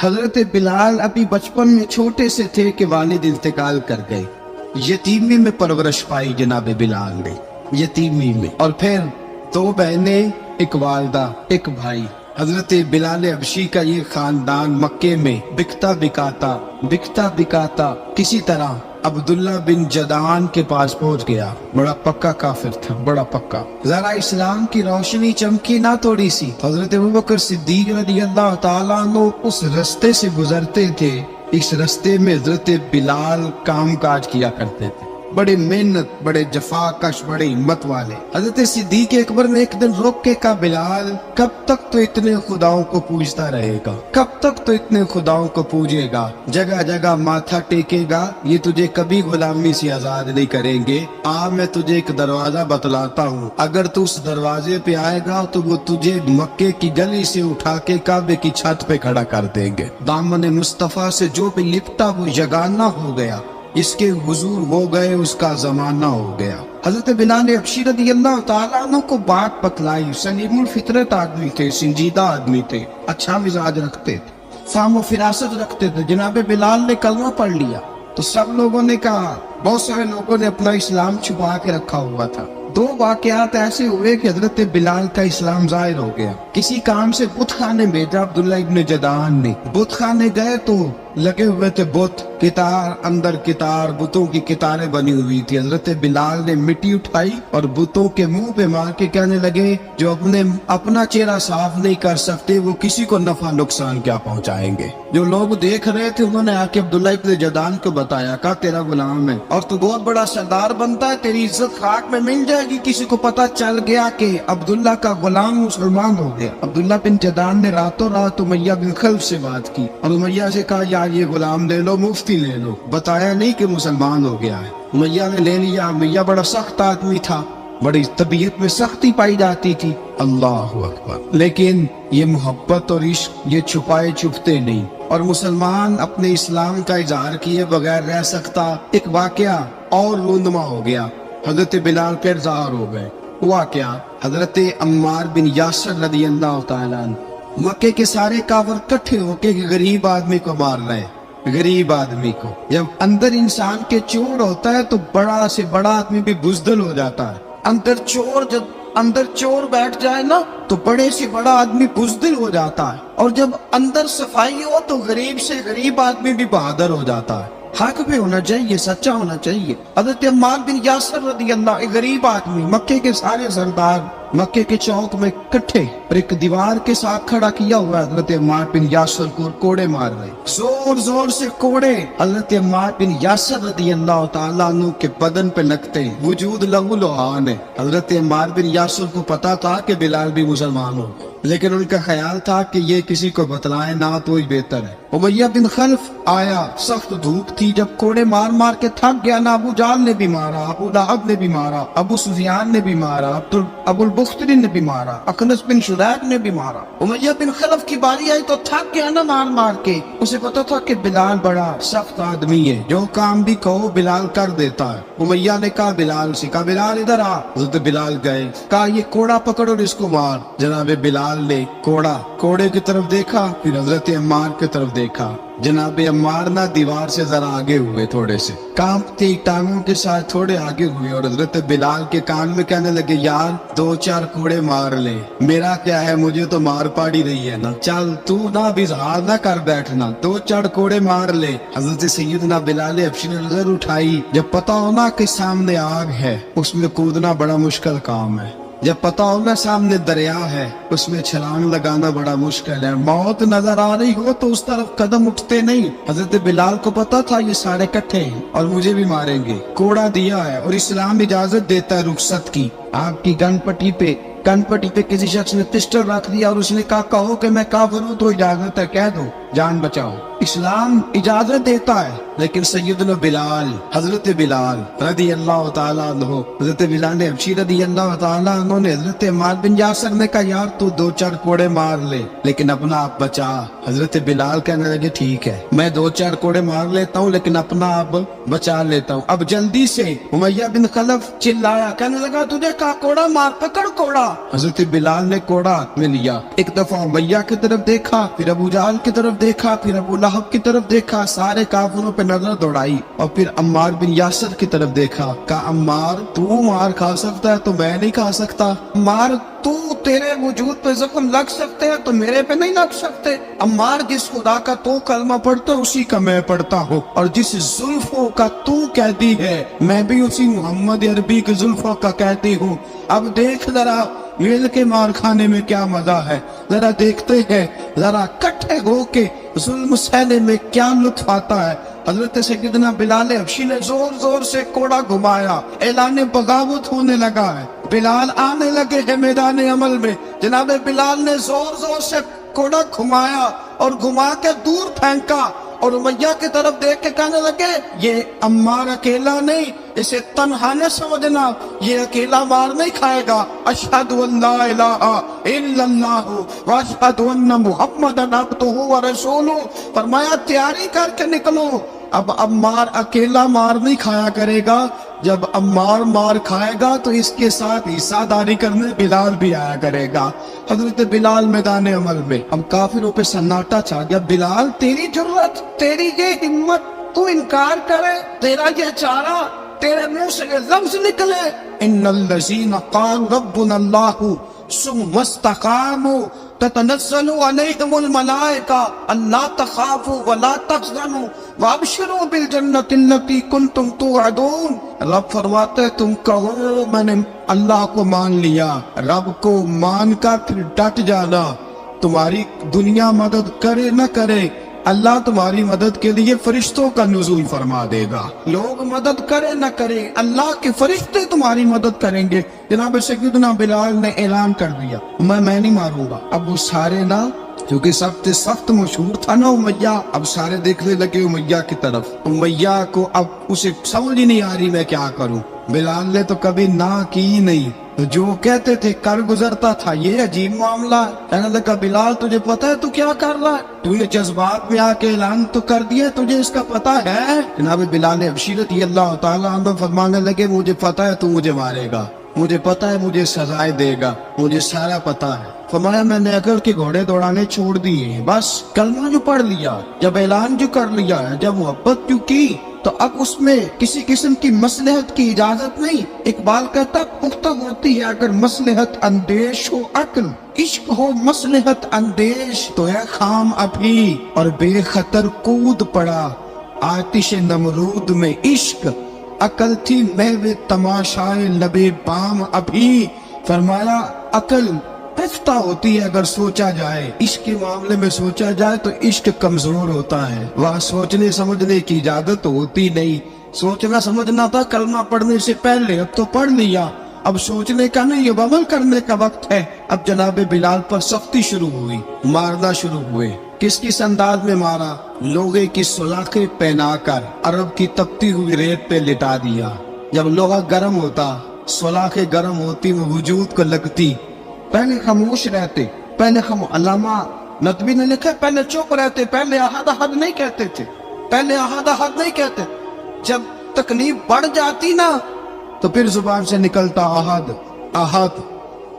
حضرت بلال ابھی بچپن میں چھوٹے سے تھے کہ والد انتقال کر گئے. یتیمی میں پرورش پائی جناب بلال نے، یتیمی میں. اور پھر 2 بہنیں، ایک والدہ، ایک بھائی. حضرت بلال حبشی کا یہ خاندان مکے میں بکتا بکاتا کسی طرح عبداللہ بن جدعان کے پاس پہنچ گیا. بڑا پکا کافر تھا، بڑا پکا. ذرا اسلام کی روشنی چمکی نہ تھوڑی سی. حضرت ابوبکر صدیق رضی اللہ تعالیٰ عنہ اس رستے سے گزرتے تھے. اس رستے میں حضرت بلال کام کاج کیا کرتے تھے، بڑے محنت، بڑے جفا کش، بڑے ہمت والے. حضرت صدیق اکبر نے ایک دن روک کے کہا، بلال کب تک تو اتنے خداؤں کو پوجتا رہے گا، کب تک تو اتنے خداؤں کو پوجے گا، جگہ جگہ ماتھا ٹیکے گا، یہ تجھے کبھی غلامی سے آزاد نہیں کریں گے. میں تجھے ایک دروازہ بتلاتا ہوں، اگر تو اس دروازے پہ آئے گا تو وہ تجھے مکے کی گلی سے اٹھا کے کعبے کی چھت پہ کھڑا کر دیں گے. دامن مصطفیٰ سے جو بھی لپٹا وہ یگانہ ہو گیا، اس کے حضور ہو گئے، اس کا زمانہ ہو گیا. حضرت بلال حبشی رضی اللہ تعالیٰ عنہ کو بات بتلائی. سلیم الفطرت آدمی تھے، سنجیدہ آدمی تھے، اچھا مزاج رکھتے تھے، فہم و فراست رکھتے تھے. جناب بلال نے کلمہ پڑھ لیا تو سب لوگوں نے کہا، بہت سارے لوگوں نے اپنا اسلام چھپا کے رکھا ہوا تھا. 2 واقعات ایسے ہوئے کہ حضرت بلال کا اسلام ظاہر ہو گیا. کسی کام سے بت خانے بھیجا عبداللہ ابن جدعان نے. بت خانے گئے تو لگے ہوئے تھے بت، کتار اندر کتار، بتوں کی کتاریں بنی ہوئی تھی. حضرت بلال نے مٹی اٹھائی اور بتوں کے منہ پہ مار کے کہنے لگے، جو اپنا چہرہ صاف نہیں کر سکتے وہ کسی کو نفع نقصان کیا پہنچائیں گے. جو لوگ دیکھ رہے تھے انہوں نے آ کے عبداللہ ابن جدعان کو بتایا، کہا تیرا غلام ہے اور تو بہت بڑا سردار بنتا ہے، تیری عزت خاک میں مل جائے گی. کسی کو پتا چل گیا کہ عبداللہ کا غلام مسلمان ہو گیا. عبداللہ بن جدعان نے راتوں رات امیہ بن خلف سے بات کی اور امیہ سے کہا، یار یہ غلام لے لو، مفتی لے لو. بتایا نہیں کہ مسلمان ہو گیا ہے. امیہ نے لے لیا. امیہ بڑا سخت آدمی تھا، بڑی طبیعت میں سختی پائی جاتی تھی. اللہ اکبر. لیکن یہ محبت اور عشق یہ چھپائے چھپتے نہیں، اور مسلمان اپنے اسلام کا اظہار کیے بغیر رہ سکتا. ایک واقعہ اور رونما ہو گیا. حضرت بلال پھر ظاہر ہو گئے. ہوا کیا؟ حضرت عمار بن یاسر رضی اللہ تعالیٰ عنہ، مکے کے سارے کافر کٹھے ہو کے غریب آدمی کو مار رہے. غریب آدمی کو جب اندر انسان کے چور ہوتا ہے تو بڑا سے بڑا آدمی بھی بزدل ہو جاتا ہے. جب اندر چور بیٹھ جائے نا تو بڑے سے بڑا آدمی بزدل ہو جاتا ہے، اور جب اندر صفائی ہو تو غریب سے غریب آدمی بھی بہادر ہو جاتا ہے. حق پہ ہونا چاہیے، سچا ہونا چاہیے. حضرت عمار بن یاسر رضی اللہ، ایک غریب آدمی، مکے کے سارے سردار مکے کے چوک میں کٹھے اور ایک دیوار کے ساتھ کھڑا کیا ہوا حضرت عمار بن یاسر کو کوڑے مار رہے، زور زور سے کوڑے. حضرت عمار بن یاسر رضی اللہ تعالیٰ عنہ کے بدن پہ لگتے، وجود لہو لہان ہے. حضرت عمار بن یاسر کو پتا تھا کہ بلال بھی مسلمان ہو، لیکن ان کا خیال تھا کہ یہ کسی کو بتلائے نہ تو ہی بہتر ہے. امیہ بن خلف آیا، سخت دھوپ تھی، جب کوڑے مار مار کے تھک گیا، نہ ابو جال نے بھی مارا، ابو لہب نے بھی مارا، ابو سفیان نے بھی مارا، ابو البختری نے بھی مارا، اخنس بن شریح نے بھی مارا. امیہ بن خلف کی باری آئی تو تھک گیا نا مار مار کے. اسے پتا تھا کہ بلال بڑا سخت آدمی ہے، جو کام بھی کہو بلال کر دیتا ہے. امیہ نے کہا بلال سے، کہا بلال ادھر آ. حضرت بلال گئے، کہا یہ کوڑا پکڑ اور اس کو مار. جناب بلال نے کوڑے کی طرف دیکھا، پھر حضرت عمار کی طرف دیکھا. جناب عمار نہ دیوار سے ذرا آگے ہوئے، تھوڑے سے کانپتی ٹانگوں کے ساتھ تھوڑے آگے ہوئے، اور حضرت بلال کے کان میں کہنے لگے، یار 2-4 کوڑے مار لے، میرا کیا ہے، مجھے تو مار پاڑی رہی ہے نا، چل تو نہ اظہار نہ کر بیٹھنا، 2-4 کوڑے مار لے. حضرت سیدنا بلال حبشی نے نظر اٹھائی. جب پتا ہونا کہ سامنے آگ ہے اس میں کودنا بڑا مشکل کام ہے، جب پتا ہونا سامنے دریا ہے اس میں چھلانگ لگانا بڑا مشکل ہے، موت نظر آ رہی ہو تو اس طرف قدم اٹھتے نہیں. حضرت بلال کو پتا تھا یہ سارے کٹھے ہیں اور مجھے بھی ماریں گے. کوڑا دیا ہے اور اسلام اجازت دیتا ہے رخصت کی. آپ کی گن پٹی پہ کسی شخص نے پسٹل رکھ دیا اور اس نے کہا، کہو کہ میں کافر ہوں تو اجازت ہے، کہہ دو، جان بچاؤ. اسلام اجازت دیتا ہے، لیکن سیدنا بلال، حضرت بلال رضی اللہ تعالیٰ عنہ، حضرت بلال حبشی رضی اللہ تعالیٰ عنہ نے حضرت عمار بن یاسر نے کہا یار تو 2-4 کوڑے مار لے لیکن اپنا آپ بچا۔ حضرت بلال کہنے لگے ٹھیک ہے میں 2-4 کوڑے مار لیتا ہوں لیکن اپنا آپ بچا لیتا ہوں۔ اب جلدی سے امیہ بن خلف چلایا، کہنے لگا تجھے کہا کوڑا مار، پکڑ کوڑا۔ حضرت بلال نے کوڑا ہاتھ میں لیا، ایک دفعہ امیہ کی طرف دیکھا، پھر ابو جہل کی طرف دیکھا، پھر ابو لہب کی طرف دیکھا، سارے کافروں پہ نظر دوڑائی اور پھر عمار بن یاسر کی طرف دیکھا، کہا عمار تو مار کھا سکتا ہے تو میں نہیں کھا سکتا، عمار تو تیرے وجود پہ زخم لگ سکتے ہیں تو میرے پہ نہیں لگ سکتے، عمار جس خدا کا تو کلمہ پڑھتا اسی کا میں پڑھتا ہوں، اور جس زلفوں کا تو کہتی ہے میں بھی اسی محمد عربی کی زلفوں کا کہتی ہوں۔ اب دیکھ ذرا مل کے مار کھانے میں کیا مزہ ہے، ذرا دیکھتے ہیں ذرا کٹھے ہو کے ظلم سہنے میں کیا لطف آتا ہے۔ حضرت سیدنا بلال حبشی نے زور زور سے کوڑا گھمایا، اعلان بغاوت ہونے لگا ہے، بلال آنے لگے ہیں میدان عمل میں۔ جناب بلال نے زور زور سے کوڑا گھمایا اور گھما کے دور پھینکا اور امیہ کی طرف دیکھ کے کہنے لگے یہ عمار اکیلا نہیں، اسے تنہا نہ سمجھنا، یہ اکیلا مار نہیں کھائے گا۔ اشہد ان لا الہ الا اللہ واشہد ان محمدن عبدہ ورسولہ، فرمایا تیاری کر کے نکلو، اب عمار اکیلا مار نہیں کھایا کرے گا، جب عمار مار کھائے گا تو اس کے ساتھ حصہ داری کرنے بلال بھی آیا کرے گا۔ حضرت بلال میدان عمل میں، اب کافروں پہ سناٹا چھا گیا۔ بلال تیری جرت، تیری یہ ہمت، تو انکار کرے، تیرا یہ چارہ، تیرے منہ سے یہ لفظ نکلے ان الذین قالوا ربنا اللہ ثم استقاموا تتنزل علیہم الملائکہ الا تخافوا ولا تحزنوا وابشروا بالجنۃ التی کنتم توعدون۔ رب فرماتے تم کہو میں نے اللہ کو مان لیا، رب کو مان کر پھر ڈٹ جانا، تمہاری دنیا مدد کرے نہ کرے اللہ تمہاری مدد کے لیے فرشتوں کا نزول فرما دے گا، لوگ مدد کرے نہ کرے اللہ کے فرشتے تمہاری مدد کریں گے۔ جناب سیدنا بلال نے اعلان کر دیا میں نہیں ماروں گا۔ اب وہ سارے نا کیونکہ سب سے سخت مشہور تھا نا امیہ، اب سارے دیکھنے لگے امیہ کی طرف، امیہ کو اب اسے سمجھ ہی نہیں آ رہی میں کیا کروں۔ بلال نے تو کبھی نہ کی نہیں، جو کہتے تھے کر گزرتا تھا، یہ عجیب معاملہ ہے۔ کہنے لگا بلال تجھے پتا ہے تو کیا کر رہا ہے، تو یہ جذبات میں آ کے اعلان تو کر دیا، تجھے اس کا پتا ہے؟ جناب بلال حبشی رضی اللہ تعالیٰ عنہ فرمانے لگے مجھے پتا ہے تو مجھے مارے گا، مجھے پتا ہے مجھے سزائے دے گا، مجھے سارا پتا ہے۔ فرمایا میں نے عقل کے گھوڑے دوڑانے چھوڑ دیے، بس کلمہ جو پڑھ لیا، جب اعلان جو کر لیا ہے، جب محبت جو کی تو اب اس میں کسی قسم کی مصلحت کی اجازت نہیں۔ اقبال کہتا پختہ ہوتی ہے اگر مصلحت اندیش ہو عقل، عشق ہو مصلحت اندیش تو ہے خام ابھی اور بے خطر کود پڑا آتش نمرود میں عشق، عقل تھی محو تماشائے لبے بام ابھی۔ فرمایا عقل پختہ ہوتی ہے اگر سوچا جائے، عشق کے معاملے میں سوچا جائے تو عشق کمزور ہوتا ہے، وہاں سوچنے سمجھنے کی اجازت ہوتی نہیں۔ سوچنا سمجھنا تھا کلمہ پڑھنے سے پہلے، اب تو پڑھ لیا، اب سوچنے کا نہیں، اب عمل کرنے کا وقت ہے۔ اب جناب بلال پر سختی شروع ہوئی، مارنا شروع ہوئے۔ کس کس انداز میں مارا؟ لوہے کی سلاخیں پہنا کر عرب کی تپتی ہوئی ریت پہ لٹا دیا۔ جب لوہا گرم ہوتا، سلاخیں گرم ہوتی، وہ وجود کو لگتی، پہلے خاموش رہتے، پہلے علامہ ندوی نے لکھا پہلے چپ رہتے، پہلے احد احد نہیں کہتے تھے، پہلے احد احد نہیں کہتے، جب تکلیف بڑھ جاتی نا تو پھر زبان سے نکلتا احد احد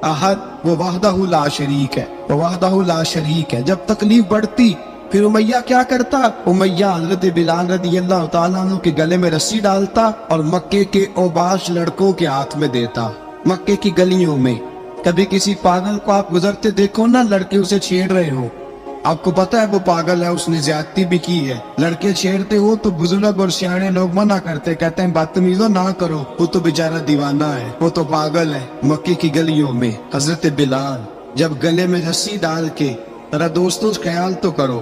احد، وہ وحدہ لا شریک ہے، وہ وحدہ لا شریک ہے۔ جب تکلیف بڑھتی پھر امیہ کیا کرتا؟ امیہ حضرت بلال رضی اللہ تعالیٰ عنہ کے گلے میں رسی ڈالتا اور مکے کے اوباش لڑکوں کے ہاتھ میں دیتا، مکے کی گلیوں میں۔ کبھی کسی پاگل کو آپ گزرتے دیکھو نا، لڑکے اسے چھیڑ رہے ہو، آپ کو پتا ہے وہ پاگل ہے، اس نے زیادتی بھی کی ہے، لڑکے چھیڑتے ہو تو بزرگ اور سیانے لوگ منع کرتے، کہتے ہیں بدتمیزوں نہ کرو، وہ تو بیچارہ دیوانہ ہے، وہ تو پاگل ہے۔ مکے کی گلیوں میں حضرت بلال جب گلے میں رسی ڈال کے، ذرا دوستوں خیال تو کرو،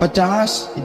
50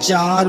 4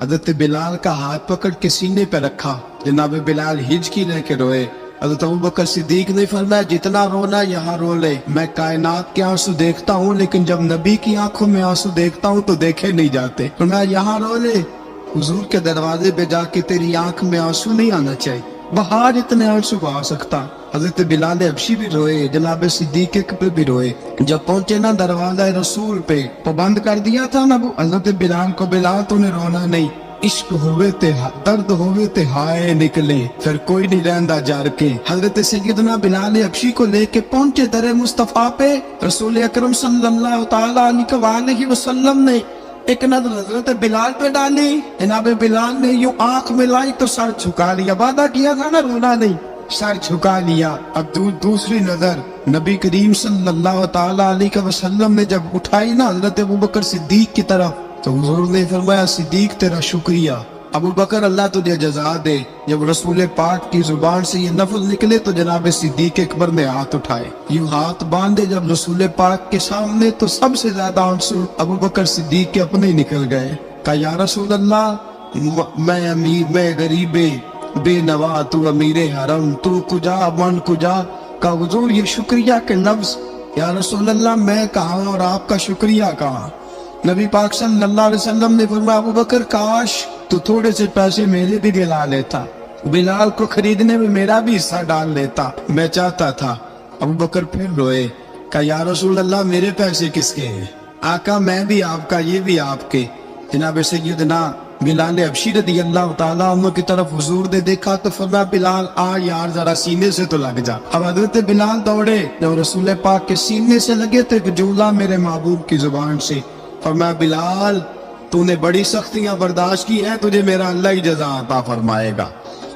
حضرت بلال کا ہاتھ پکڑ کے سینے پہ رکھا، جناب بلال ہچکی لے کے روئے۔ حضرت ابوبکر صدیق نے فرمایا جتنا رونا یہاں رو لے، میں کائنات کے آنسو دیکھتا ہوں لیکن جب نبی کی آنکھوں میں آنسو دیکھتا ہوں تو دیکھے نہیں جاتے، فرمایا یہاں رو لے، حضور کے دروازے پہ جا کے تیری آنکھ میں آنسو نہیں آنا چاہیے، باہر اتنے آنسو کو آ سکتا۔ حضرت بلال حبشی بھی روئے، جناب صدیق اکبر بھی روئے۔ جب پہنچے نا دروازہ رسول پہ تو بند کر دیا تھا نا حضرت بلال کو، بلال تو نے رونا نہیں، عشق ہوئے تے درد ہوئے تے ہائے نکلے، پھر کوئی نہیں رہندا جار کے۔ حضرت سیدنا بلال حبشی کو لے کے پہنچے در مصطفیٰ پہ، رسول اکرم صلی اللہ تعالیٰ علیہ وسلم نے ایک نظر حضرت بلال پہ ڈالی، جناب بلال نے یوں آنکھ ملائی تو سر جھکا لیا، وعدہ کیا تھا نا رونا نہیں، سر جھکا لیا۔ اب دوسری نظر نبی کریم صلی اللہ تعالیٰ علیہ وسلم نے جب اٹھائی نا حضرت ابوبکر صدیق کی طرف تو حضور نے فرمایا صدیق تیرا شکریہ، ابو بکر اللہ تجھے جزا دے۔ جب رسول پاک کی زبان سے یہ لفظ نکلے تو جناب صدیق اکبر نے ہاتھ اٹھائے، یوں ہاتھ باندھے جب رسول پاک کے سامنے تو سب سے زیادہ آنسو ابو بکر صدیق کے اپنے نکل گئے۔ کہا یا رسول اللہ، میں امیر، میں غریب بے نوا، تو امیر حرم، تو کجا من کجا۔ کہا حضور یہ شکریہ کے لفظ، یا رسول اللہ میں کہاں اور آپ کا شکریہ کہاں۔ نبی پاک صلی اللہ علیہ وسلم نے فرمایا ابو بکر کاش تو تھوڑے سے پیسے میرے بھی دلا لیتا، بلال کو خریدنے میں میرا بھی حصہ ڈال لیتا، میں چاہتا تھا۔ ابو بکر پھر روئے، کہا یا رسول اللہ میرے پیسے کس کے ہیں؟ آقا میں بھی آپ کا، یہ بھی آپ کے۔ جناب سیدنا بلال حبشی رضی اللہ تعالیٰ عنہ کی طرف حضور نے دیکھا تو فرمایا بلال آ یار ذرا سینے سے تو لگ جا۔ اب حضرت بلال دوڑے، جب رسول پاک کے سینے سے لگے تو ایک جملہ میرے محبوب کی زبان سے، فرمایا بلال تو نے بڑی سختیاں برداشت کی ہیں، تجھے میرا اللہ ہی جزا عطا فرمائے گا،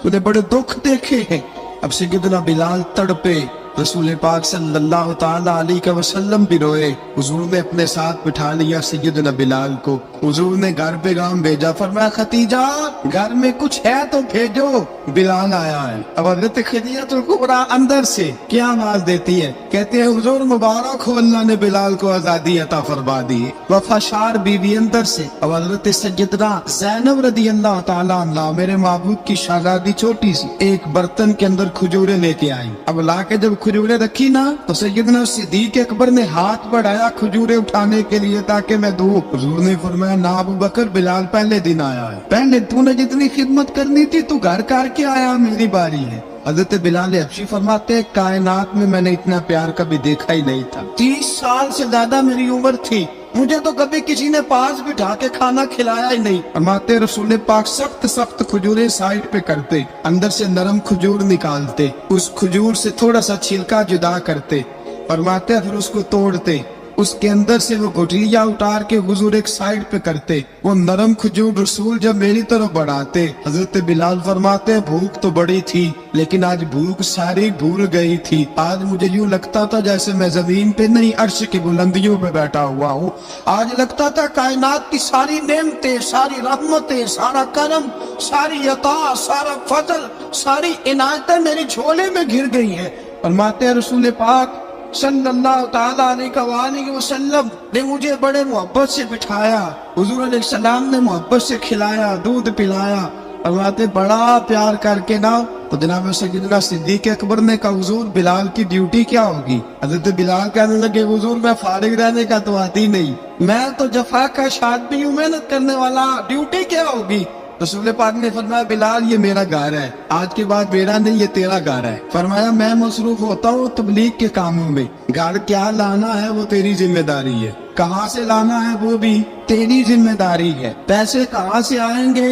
تو نے بڑے دکھ دیکھے ہیں۔ اب سیدنا بلال تڑپے، رسول پاک صلی اللہ تعالیٰ علیہ وسلم بھی روئے۔ حضور نے اپنے ساتھ بٹھا لیا سیدنا بلال کو، حضور نے گھر پیغام بھیجا، فرمایا ختیجہ گھر میں کچھ ہے تو بھیجو، بلال آیا ہے۔ اب حضرت خدیجہ الکبریٰ اندر سے کیا آواز دیتی ہے، کہتے ہیں حضور مبارک ہو، اللہ نے بلال کو آزادی عطا فرما دی۔ وفاشار بیوی اندر سے، اب حضرت سیدنا زینب رضی اللہ تعالیٰ عنہ میرے محبوب کی شہزادی چھوٹی سی ایک برتن کے اندر کھجورے لے کے آئی، اب لا کے جب کھجورے رکھی نا تو سیدنا صدیق اکبر نے ہاتھ بڑھایا کھجورے اٹھانے کے لیے تاکہ میں دوں۔ حضور نے فرمایا نا ابو بکر بلال پہلے دن آیا ہے، پہلے تو نے جتنی خدمت کرنی تھی تو گھر کر کے آیا، میری باری ہے۔ حضرت بلال حبشی فرماتے ہیں کائنات میں میں نے اتنا پیار کبھی دیکھا ہی نہیں تھا، 30 سال سے زیادہ میری عمر تھی، مجھے تو کبھی کسی نے پاس بٹھا کے کھانا کھلایا ہی نہیں۔ فرماتے رسول پاک سخت کھجورے سائڈ پہ کرتے، اندر سے نرم کھجور نکالتے، اس کھجور سے تھوڑا سا چھلکا جدا کرتے، فرماتے پھر اس کو توڑتے، اس کے اندر سے وہ گٹھلیاں اتار کے حضور ایک سائڈ پہ کرتے، وہ نرم کھجور رسول جب میری طرف بڑھاتے، حضرت بلال فرماتے بھوک تو بڑی تھی لیکن آج بھوک ساری بھول گئی تھی، آج مجھے یوں لگتا تھا جیسے میں زمین پہ نہیں عرش کی بلندیوں پہ بیٹھا ہوا ہوں، آج لگتا تھا کائنات کی ساری نعمتیں، ساری رحمتیں، سارا کرم، ساری عطا، سارا فضل، ساری عنایتیں میری جھولے میں گر گئی ہیں۔ فرماتے ہیں رسول پاک صلی اللہ تعالیٰ علیہ وسلم نے مجھے بڑے محبت سے بٹھایا، حضور علیہ السلام نے محبت سے کھلایا، دودھ پلایا، فرماتے بڑا پیار کر کے نا تو جناب سیدنا صدیق اکبر نے کہا حضور بلال کی ڈیوٹی کیا ہوگی؟ حضرت بلال کہنے لگے حضور میں فارغ رہنے کا تو آتی نہیں، میں تو جفا کا شادی ہوں، محنت کرنے والا، ڈیوٹی کیا ہوگی؟ رسول پاک نے فرمایا بلال یہ میرا گھر ہے، آج کے بعد میرا نہیں یہ تیرا گھر ہے۔ فرمایا میں مصروف ہوتا ہوں تبلیغ کے کاموں میں، گھر کیا لانا ہے وہ تیری ذمہ داری ہے، کہاں سے لانا ہے وہ بھی تیری ذمہ داری ہے، پیسے کہاں سے آئیں گے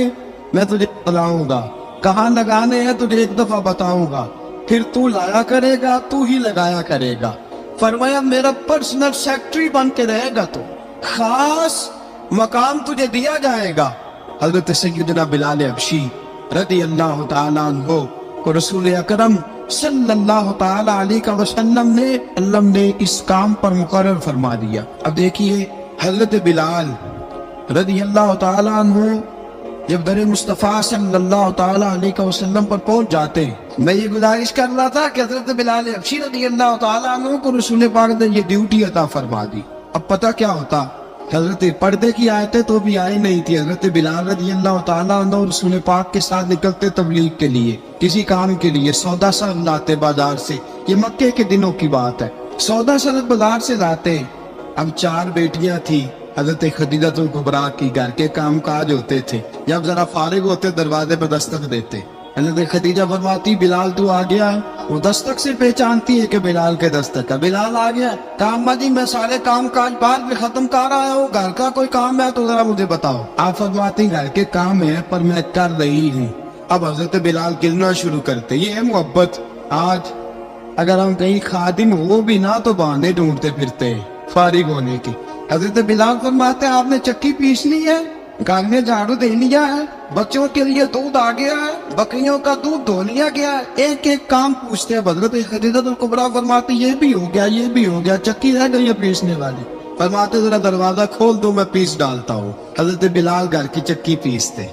میں تجھے بتلاؤں گا، کہاں لگانے ہیں تجھے ایک دفعہ بتاؤں گا، پھر تو لایا کرے گا، تو ہی لگایا کرے گا۔ فرمایا میرا پرسنل سیکٹری بن کے رہے گا، تو خاص مقام تجھے دیا جائے گا۔ حضرت سیدنا بلال حبشی رضی اللہ تعالیٰ عنہ کو رسول اکرم صلی اللہ تعالیٰ علیہ وسلم نے اس کام پر مقرر فرما دیا۔ اب دیکھیے حضرت بلال رضی اللہ تعالیٰ عنہ جب در مصطفیٰ صلی اللہ تعالیٰ علیہ وسلم پر پہنچ جاتے، میں یہ گزارش کر رہا تھا کہ حضرت بلال حبشی رضی اللہ تعالیٰ عنہ کو رسول پاک نے یہ ڈیوٹی عطا فرما دی۔ اب پتہ کیا ہوتا، حضرت پردے کی آیتیں تو بھی آئی نہیں تھی. حضرت بلال رضی اللہ تعالیٰ عنہ رسول پاک کے ساتھ نکلتے تبلیغ کے لیے, کسی کام کے لیے, سودا سر لاتے بازار سے. یہ مکے کے دنوں کی بات ہے. سودا سر بازار سے لاتے. اب 4 بیٹیاں تھی حضرت خدیجہ الکبریٰ کی, گھر کے کام کاج ہوتے تھے. جب ذرا فارغ ہوتے دروازے پر دستک دیتے. حضرت خدیجہ فرماتی بلال تو آ گیا ہے. وہ دستک سے پہچانتی ہے کہ بلال کے دستک ہے. بلال آ گیا. کہا جی میں سارے کام کاج بعد میں ختم کر رہا ہوں, گھر کا کوئی کام ہے تو ذرا مجھے بتاؤ. آپ فرماتی گھر کے کام ہے پر میں کر رہی ہوں. اب حضرت بلال گرنا شروع کرتے. یہ ہے محبت. آج اگر ہم کہیں خادم ہو بھی نہ تو بہانے ڈھونڈتے پھرتے ہیں فارغ ہونے کی. حضرت بلال فرماتے ہیں آپ نے چکی پیسنی ہے, گھر میں جھاڑو دے لیا ہے, بچوں کے لیے دودھ آ گیا ہے, بکریوں کا دودھ دھو لیا گیا ہے. ایک ایک کام پوچھتے ہیں. حضرت خدیجہ الکبریٰ فرماتی یہ بھی ہو گیا, یہ بھی ہو گیا, چکی رہ گئی ہے پیسنے والی. فرماتے ذرا دروازہ کھول دو میں پیس ڈالتا ہوں. حضرت بلال گھر کی چکی پیستے,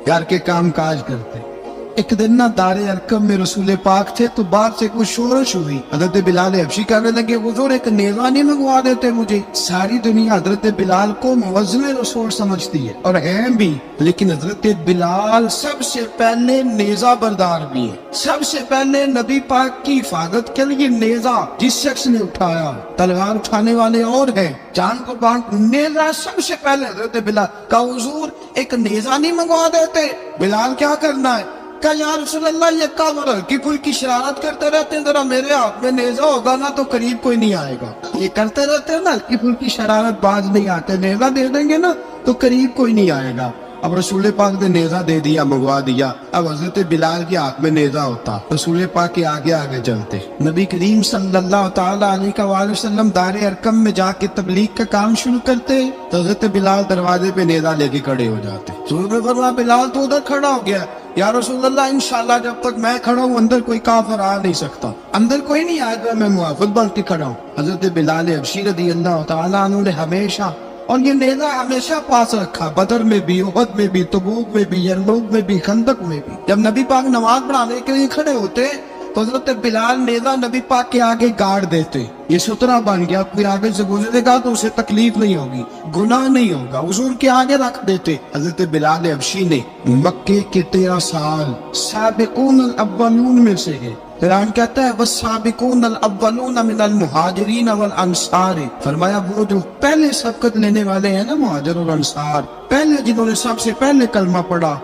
گھر کے کام کاج کرتے. ایک دن نہ دار ارقم میں رسول پاک تھے تو باہر سے کچھ شورش ہوئی. حضرت بلال حبشی کہنے لگے حضور ایک نیزہ نہیں منگوا دیتے مجھے. ساری دنیا حضرت بلال کو موزن رسول سمجھتی ہے اور ہے بھی, لیکن حضرت بلال سب سے پہلے نیزہ بردار بھی ہے. سب سے پہلے نبی پاک کی حفاظت کے لیے نیزہ جس شخص نے اٹھایا, تلوار اٹھانے والے اور ہیں, جان کو بانٹ, نیزہ سب سے پہلے حضرت بلال کا. حضور ایک نیزہ نہیں منگوا دیتے. بلال کیا کرنا ہے؟ کہ یا رسول اللہ یہ کام کی کوئی کی شرارت کرتے رہتے ہیں, ذرا میرے ہاتھ میں نیزہ ہوگا نا تو قریب کوئی نہیں آئے گا. یہ کرتے رہتے ہیں نا ہلکی پھلکی شرارت, باز نہیں آتے. نیزہ دے دیں گے نا تو قریب کوئی نہیں آئے گا. اب رسول پاک نے نیزہ دے دیا, منگوا دیا. اب حضرت بلال کے ہاتھ میں نیزہ ہوتا, رسول پاک کے آگے آگے چلتے. نبی کریم صلی اللہ تعالیٰ علیہ وآلہ وسلم دار ارقم میں جا کے تبلیغ کا کام شروع کرتے تو حضرت بلال دروازے پہ نیزہ لے کے کھڑے ہو جاتے. رسول نے فرمایا بلال تو ادھر کھڑا ہو گیا. یا رسول اللہ انشاءاللہ جب تک میں کھڑا ہوں اندر کوئی کافر آ نہیں سکتا, اندر کوئی نہیں آئے گا, میں محافظ بن کے کھڑا ہوں. حضرت بلال حبشی رضی اللہ تعالیٰ عنہ نے ہمیشہ, اور یہ نیزہ ہمیشہ پاس رکھا, بدر میں بھی, احد میں بھی, تبوک میں بھی, یرموک میں بھی, خندق میں بھی. جب نبی پاک نماز پڑھانے کے لیے کھڑے ہوتے تو حضرت بلال نیزہ نبی پاک کے آگے گاڑ دیتے. یہ سترہ بن گیا, کوئی آگے سے گزرے گا تو اسے تکلیف نہیں ہوگی, گناہ نہیں ہوگا, حضور کے آگے رکھ دیتے. حضرت بلال حبشی نے مکے کے 13 سال سابقون الاولون میں سے ہے. قرآن کہتا ہے والسابقون الاولون من المہاجرین والانصار. فرمایا وہ جو پہلے سبقت لینے والے ہیں نا مہاجر اور انصار, پہلے جنہوں نے سب سے پہلے کلمہ پڑھا,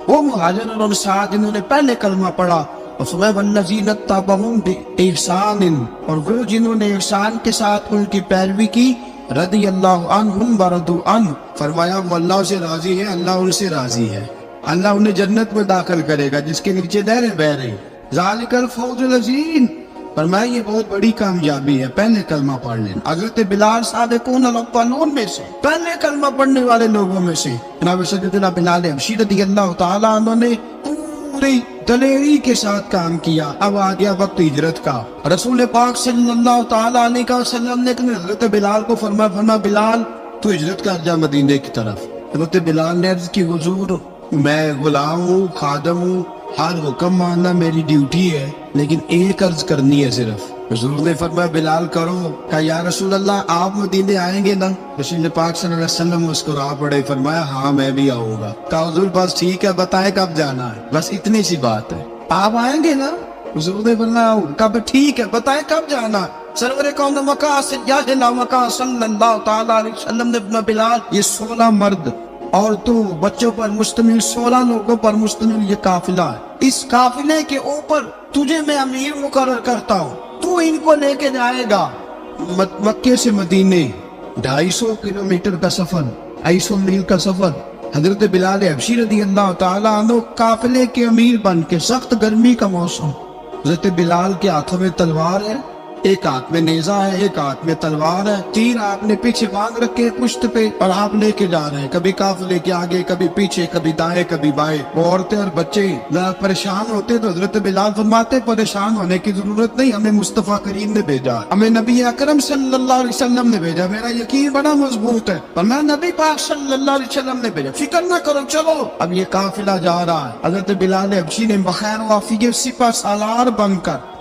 وہ مہاجر اور انصار جنہوں نے پہلے کلمہ پڑھا. والذین اتبعوہم بإحسان, اور وہ جنہوں نے احسان کے ساتھ ان کی پیروی کی, رضی اللہ عنہم ورضوا عنہ. فرمایا وہ اللہ سے راضی ہے, اللہ ان سے راضی ہے. اللہ انہیں جنت میں داخل کرے گا جس کے نیچے نہریں بہ رہی. ذالک الفوز العظیم. فرمایا یہ بہت بڑی کامیابی ہے پہلے کلمہ پڑھ لینا. حضرت بلال سابقون الاولون میں سے, پہلے کلمہ پڑھنے والے لوگوں میں سے. جناب سیدنا بلال حبشی رضی اللہ تعالیٰ عنہ نے پوری دلیری کے ساتھ کام کیا. اب آ گیا وقت ہجرت کا. رسول پاک صلی اللہ تعالیٰ علیہ وسلم نے حضرت بلال کو فرمایا بلال تو ہجرت کر جا مدینے کی طرف. حضرت بلال نے عرض کی حضور میں غلام ہوں, خادم ہوں, ہر حکم ماننا میری ڈیوٹی ہے, لیکن ایک عرض کرنی ہے صرف. حضور نے فرمایا بلال کرو. کہا یا رسول اللہ آپ مدینے آئیں گے نا؟ رسول پاک صلی اللہ علیہ وسلم مسکرا پڑے, فرمایا ہاں میں بھی آؤں گا. کہا حضور بس ٹھیک ہے بتائیں کب جانا ہے, بس اتنی سی بات ہے, آپ آئیں گے نا؟ حضور نے فرمایا کب, ٹھیک ہے بتائیں کب جانا ہے. سرور کون مکہ سیدنا مکہ صلی اللہ تعالیٰ علیہ وسلم نے فرمایا بلال یہ 16 مرد عورتوں بچوں پر مشتمل 16 لوگوں پر مشتمل یہ قافلہ ہے. اس قافلے کے اوپر تجھے میں امیر مقرر کرتا ہوں, تو ان کو لے کے جائے گا. مکے سے مدینے 250 کلومیٹر کا سفر, 250 میل کا سفر. حضرت بلال حبشی رضی اللہ تعالیٰ عنہ قافلے کے امیر بن کے, سخت گرمی کا موسم. حضرت بلال کے ہاتھوں میں تلوار ہے, ایک ہاتھ میں نیزہ ہے, ایک ہاتھ میں تلوار ہے, تیر آپ نے پیچھے باندھ رکھے پشت پہ اور آپ لے کے جا رہے ہیں, کبھی قافلے کے آگے, کبھی پیچھے, کبھی دائیں کبھی بائیں. وہ عورتیں اور بچے ذرا پریشان ہوتے تو حضرت بلال فرماتے پریشان ہونے کی ضرورت نہیں, ہمیں مصطفیٰ کریم نے بھیجا, ہمیں نبی اکرم صلی اللہ علیہ وسلم نے بھیجا, میرا یقین بڑا مضبوط ہے, پر میں نبی پاک صلی اللہ علیہ وسلم نے بھیجا, فکر نہ کرو چلو. اب یہ قافلہ جا رہا ہے. حضرت بلال حبشی نے بخیر و عافیت سپہ سالار بن کر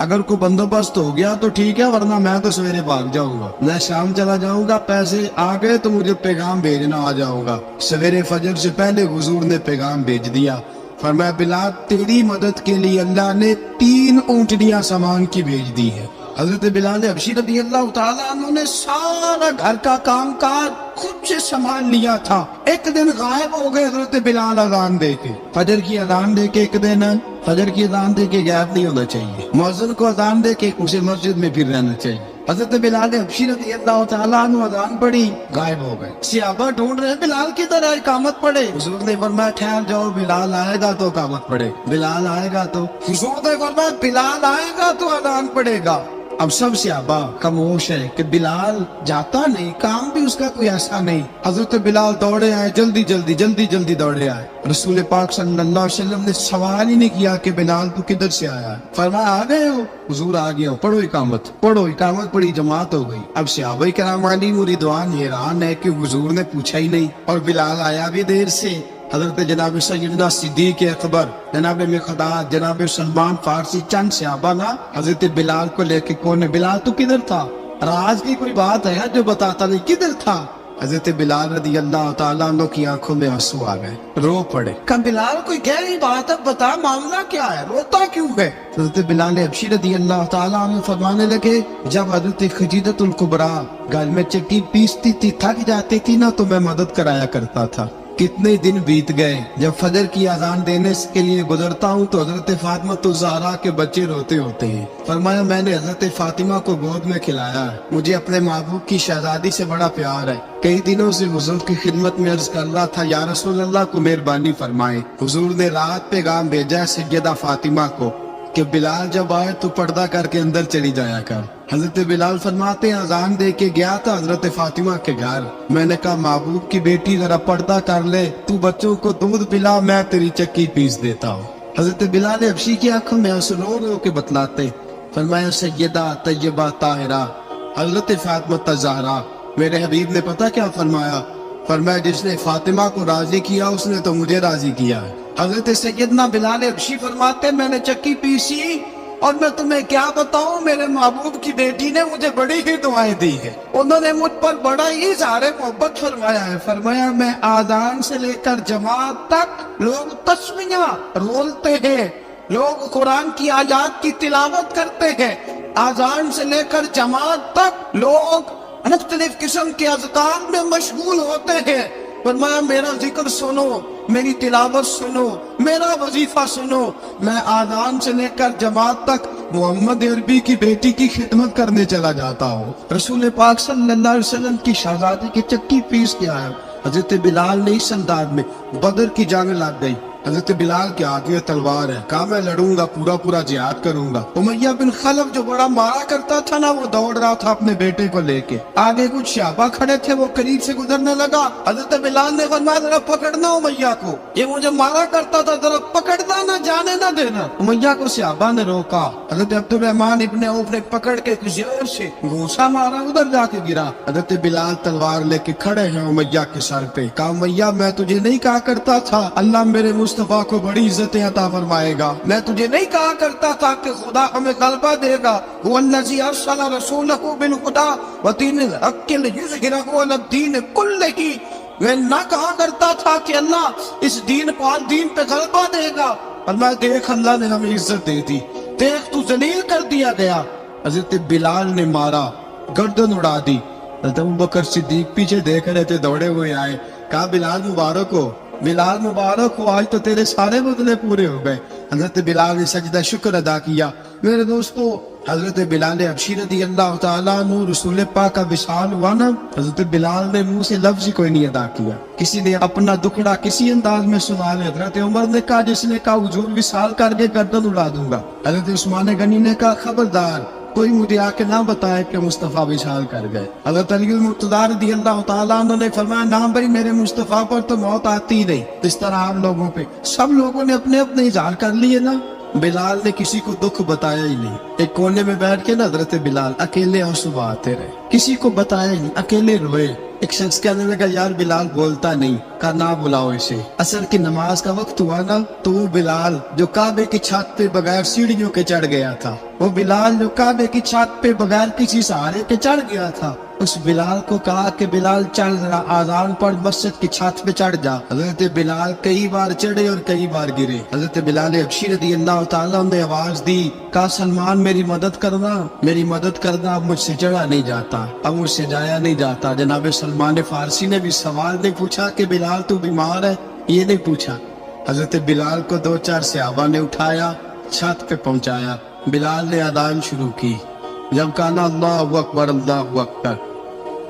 اگر کوئی بندوبست ہو گیا تو ٹھیک ہے، ورنہ میں تو سویرے بھاگ جاؤں گا، میں شام چلا جاؤں گا، پیسے آ گئے تو مجھے پیغام بھیجنا آ جاؤں گا۔ سویرے فجر سے پہلے حضور نے پیغام بھیج دیا، فرمایا بلال تیری مدد کے لیے اللہ نے 3 اونٹنیاں سامان کی بھیج دی ہے۔ حضرت بلال حبشی رضی اللہ تعالیٰ عنہ نے سارا گھر کا کام کاج خود سے سامان لیا تھا۔ ایک دن غائب ہو گئے حضرت بلال اذان دے کے، فجر کی اذان دے کے ایک دن فجر کی اذان دے کے غائب نہیں ہونا چاہیے، مؤذن کو اذان دے کے اسے مسجد میں پھر رہنا چاہیے۔ حضرت بلال حبشی رضی اللہ تعالیٰ عنہ اذان پڑھی، غائب ہو گئے۔ صحابہ ڈھونڈ رہے بلال کی طرح اقامت پڑھے، حضور نے فرمایا ٹھہر جاؤ، بلال آئے گا تو اقامت پڑھے، بلال آئے گا تو، حضور نے فرمایا بلال آئے گا تو اذان پڑھے گا۔ اب سب صحابہ خاموش ہے کہ بلال جاتا نہیں، کام بھی اس کا کوئی ایسا نہیں۔ حضرت بلال دوڑے آئے، جلدی دوڑے آئے۔ رسول پاک صلی اللہ علیہ وسلم نے سوال ہی نہیں کیا کہ بلال تو کدھر سے آیا ہے، فرمایا آ گئے ہو؟ حضور آ گیا ہو، پڑھو اقامت پڑھی، جماعت ہو گئی۔ اب صحابہ کرام علیہم رضوان حیران ہے کہ حضور نے پوچھا ہی نہیں، اور بلال آیا بھی دیر سے۔ حضرت جناب سیدنا صدیق اکبر، جناب مقداد، جناب سلمان فارسی، چند صحابہ نا حضرت بلال کو لے کے کون ہے، بلال تو کدھر تھا؟ راز کی کوئی بات ہے جو بتاتا نہیں، کدھر تھا؟ حضرت بلال رضی اللہ تعالیٰ عنہ کی آنکھوں میں آنسو آ گئے، رو پڑے۔ کہ بلال کوئی گہری بات ہے، بتا معاملہ کیا ہے، روتا کیوں ہے؟ حضرت بلال حبشی رضی اللہ تعالیٰ عنہ فرمانے لگے جب حضرت خدیجہ الکبریٰ گھر میں چکی پیستی تھی، تھک جاتی تھی نا تو میں مدد کرایا کرتا تھا۔ کتنے دن بیت گئے، جب فجر کی اذان دینے کے لیے گزرتا ہوں تو حضرت فاطمہ الزہرا کے بچے روتے ہوتے ہیں۔ فرمایا میں نے حضرت فاطمہ کو گود میں کھلایا ہے، مجھے اپنے محبوب کی شہزادی سے بڑا پیار ہے۔ کئی دنوں سے حضور کی خدمت میں عرض کر رہا تھا یا رسول اللہ کو مہربانی فرمائے۔ حضور نے رات پیغام بھیجا ہے سیدہ فاطمہ کو کہ بلال جب آئے تو پردہ کر کے اندر چلی جایا کر۔ حضرت بلال فرماتے ہیں اذان دے کے گیا تھا حضرت فاطمہ کے گھر، میں نے کہا محبوب کی بیٹی ذرا پردہ کر لے، تو بچوں کو دودھ پلا، میں تیری چکی پیس دیتا ہوں۔ حضرت بلال حبشی کی آنکھوں میں آنسو رو کے بتلاتے، فرمایا سیدہ طیبہ طاہرہ حضرت فاطمہ الزہرا، میرے حبیب نے پتہ کیا فرمایا؟ فرمایا جس نے فاطمہ کو راضی کیا اس نے تو مجھے راضی کیا ہے۔ حضرت سیدنا بلال حبشی فرماتے میں نے چکی پیسی اور میں تمہیں کیا بتاؤں، میرے محبوب کی بیٹی نے مجھے بڑی ہی دعائیں دی ہے، انہوں نے مجھ پر بڑا ہی اظہار محبت فرمایا ہے۔ فرمایا میں آذان سے لے کر جماعت تک لوگ تسمیہ رولتے ہیں، لوگ قرآن کی آیات کی تلاوت کرتے ہیں، آذان سے لے کر جماعت تک لوگ مختلف قسم کے اذکار میں مشغول ہوتے ہیں۔ فرمایا میرا ذکر سنو، میری تلاوت سنو، میرا وظیفہ سنو، میں آذان سے لے کر جماعت تک محمد عربی کی بیٹی کی خدمت کرنے چلا جاتا ہوں۔ رسول پاک صلی اللہ علیہ وسلم کی شہزادی کی چکی پیس کے آیا۔ حضرت بلال نے اس انداز میں بدر کی جنگ لگ گئی، حضرت بلال کے ہاتھ میں تلوار ہے، کہا میں لڑوں گا، پورا جہاد کروں گا۔ امیہ بن خلف جو بڑا مارا کرتا تھا نا، وہ دوڑ رہا تھا اپنے بیٹے کو لے کے، آگے کچھ صحابہ کھڑے تھے، وہ قریب سے گزرنے لگا، حضرت بلال نے فرمایا ذرا پکڑنا امیہ کو، یہ مجھے مارا کرتا تھا، ذرا پکڑنا، نہ جانے نہ دینا۔ امیہ کو صحابہ نے روکا، حضرت عبد الرحمن ابن عوف نے پکڑ کے زور سے گھونسا مارا، ادھر جا کے گرا۔ حضرت بلال تلوار لے کے کھڑے ہیں امیہ کے سر پہ، کہا امیہ میں تجھے نہیں کہا کرتا تھا اللہ میرے مصطفیٰ کو بڑی عزتیں عطا فرمائے گا، میں تجھے نہیں کہا کرتا تھا کہ خدا ہمیں غلبہ دے گا، هو الذی ارسل رسولہ بالہدی ودین الحق لیظہرہ علی الدین کلہ، میں نہ کہا کرتا تھا کہ اللہ اس دین کو ہر دین پہ غلبہ دے گا، اللہ دیکھ اللہ نے ہمیں عزت دے دی، دیکھ تو ذلیل کر دیا گیا۔ حضرت بلال نے مارا، گردن اڑا دی، حضرت ابوبکر صدیق پیچھے دیکھ رہے تھے، دوڑے ہوئے آئے، کہا بلال مبارک ہو، بلال مبارک ہو، آج تو تیرے سارے بدلے پورے ہو گئے۔ حضرت بلال نے سجدہ شکر ادا کیا۔ میرے دوستو حضرت بلال حبشی رضی اللہ تعالیٰ عنہ رسول پاک کا وصال ہوا نا، حضرت بلال نے منہ سے لفظ کوئی نہیں ادا کیا، کسی نے اپنا دکھڑا کسی انداز میں سنا لے۔ حضرت عمر نے کہا جس نے کہا حضور وصال کر کے گردن اڑا دوں گا۔ حضرت عثمان غنی نے کہا خبردار کوئی مجھے آ کے نہ بتائے کہ مصطفیٰ وصال کر گئے۔ حضرت علی المرتضیٰ رضی اللہ تعالیٰ عنہ نے فرمایا نہ بھائی میرے مصطفیٰ پر تو موت آتی ہی نہیں، اس طرح آپ لوگوں پہ سب لوگوں نے اپنے اپنے اظہار کر لیے نا، بلال نے کسی کو دکھ بتایا ہی نہیں۔ ایک کونے میں بیٹھ کے نا حضرت بلال اکیلے آنسو بہاتے رہے، کسی کو بتایا ہی نہیں، اکیلے روئے۔ ایک شخص کہنے لگا یار بلال بولتا نہیں، کہا نہ بلاؤ اسے۔ عصر کی نماز کا وقت ہوا نا تو وہ بلال جو کعبے کی چھت پہ بغیر سیڑھیوں کے چڑھ گیا تھا، وہ بلال جو کعبے کی چھت پہ بغیر کسی سہارے کے چڑھ گیا تھا، اس بلال کو کہا کہ بلال چل رہا آذان پڑھ مسجد کی چھت پہ چڑھ جا۔ حضرت بلال کئی بار چڑھے اور کئی بار گرے۔ حضرت بلال حبشی رضی اللہ تعالیٰ نے آواز دی، کہا سلمان میری مدد کرنا، میری مدد کرنا، اب مجھ سے چڑھا نہیں جاتا، اب مجھ سے جایا نہیں جاتا۔ جناب سلمان فارسی نے بھی سوال نہیں پوچھا کہ بلال تو بیمار ہے، یہ نہیں پوچھا۔ حضرت بلال کو دو چار صحابہ نے اٹھایا، چھت پہ پہنچایا، بلال نے اذان شروع کی۔ جب کہا اللہ اکبر اللہ اکبر،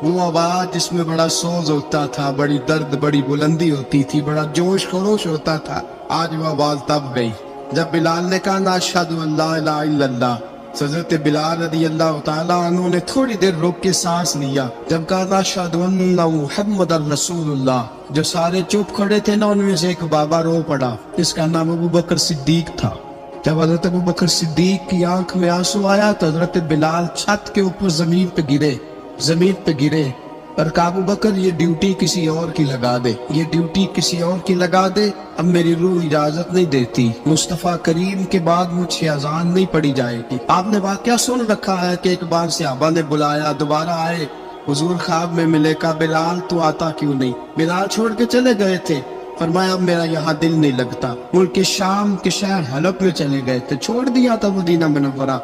وہ آواز جس میں بڑا سوز ہوتا تھا، بڑی درد، بڑی بلندی ہوتی تھی، بڑا جوش خروش ہوتا تھا، آج وہ آواز دب گئی جب بلال نے کہا اشہد ان لا الہ الا اللہ۔ حضرت بلال رضی اللہ تعالیٰ عنہ نے تھوڑی دیر رک کے سانس لیا، جب کہا اشہد ان محمد رسول اللہ۔ جو سارے چپ کھڑے تھے نا، ان میں سے ایک بابا رو پڑا، جس کا نام ابو بکر صدیق تھا۔ جب حضرت ابو بکر صدیق کی آنکھ میں آنسو آیا تو حضرت بلال چھت کے اوپر زمین پہ گرے اور کہا ابو بکر یہ ڈیوٹی کسی اور کی لگا دے، یہ ڈیوٹی کسی اور کی لگا دے، اب میری روح اجازت نہیں دیتی، مصطفیٰ کریم کے بعد مجھ سے اذان نہیں پڑی جائے گی۔ آپ نے واقعہ سن رکھا ہے کہ ایک بار صحابہ نے بلایا، دوبارہ آئے، حضور خواب میں ملے، کہا بلال تو آتا کیوں نہیں؟ بلال چھوڑ کے چلے گئے تھے، فرمایا اب میرا یہاں دل نہیں لگتا۔ ملک شام کے شہر حلب میں چلے گئے تھے، چھوڑ دیا تھا مدینہ منورہ،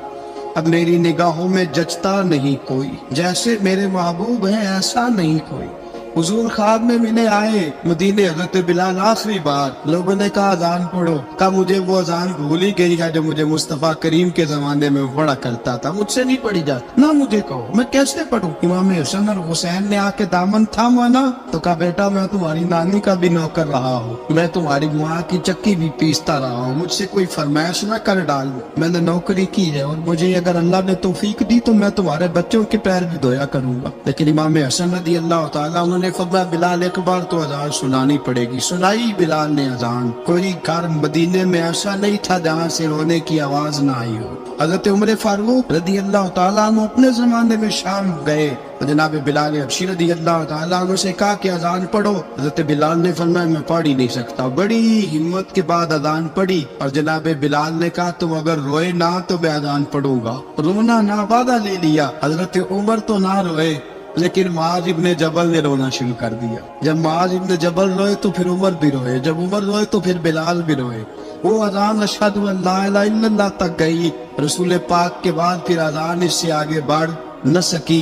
اب میری نگاہوں میں جچتا نہیں کوئی، جیسے میرے محبوب ہیں ایسا نہیں کوئی۔ حضور خواب میں ملے، آئے مدینے، حضرت بلال آخری بار، لوگوں نے کہا اذان پڑھو، کہا مجھے وہ اذان بھول ہی گئی ہے جو مجھے مصطفیٰ کریم کے زمانے میں پڑھا کرتا تھا، مجھ سے نہیں پڑھی جاتی، نہ مجھے کہو میں کیسے پڑھوں۔ امام حسن اور حسین نے آ کے دامن تھاما نا تو کہا بیٹا میں تمہاری نانی کا بھی نوکر رہا ہوں، میں تمہاری ماں کی چکی بھی پیستا رہا ہوں، مجھ سے کوئی فرمائش نہ کر ڈال، میں نے نوکری کی ہے اور مجھے اگر اللہ نے توفیق دی تو میں تمہارے بچوں کے پیر بھی دھویا کروں گا۔ لیکن امام حسن رضی اللہ تعالیٰ انہوں نے فرمایا بلال ایک بار تو اذان سنانی پڑے گی۔ سنائی بلال نے اذان۔ کوئی گھر مدینے میں ایسا نہیں تھا جہاں سے رونے کی آواز نہ آئی ہو۔ حضرت عمر فاروق رضی اللہ تعالیٰ عنہ اپنے زمانے میں شام گئے، جناب بلال حبشی رضی اللہ تعالیٰ عنہ سے کہا کہ اذان پڑھو، حضرت بلال نے فرمایا میں پڑھ ہی نہیں سکتا، بڑی ہمت کے بعد اذان پڑھی اور جناب بلال نے کہا تم اگر روئے نہ تو میں اذان پڑھوں گا، رونا نہ، وعدہ لے لیا۔ حضرت عمر تو نہ روئے لیکن معاذ ابن جبل نے رونا شروع کر دیا۔ جب معاذ ابن جبل روئے تو پھر عمر بھی روئے، جب عمر روئے تو پھر بلال بھی روئے۔ وہ اذان اشہد ان لا الہ الا اللہ تک گئی، رسول پاک کے بعد پھر اذان اس سے آگے بڑھ نہ سکی۔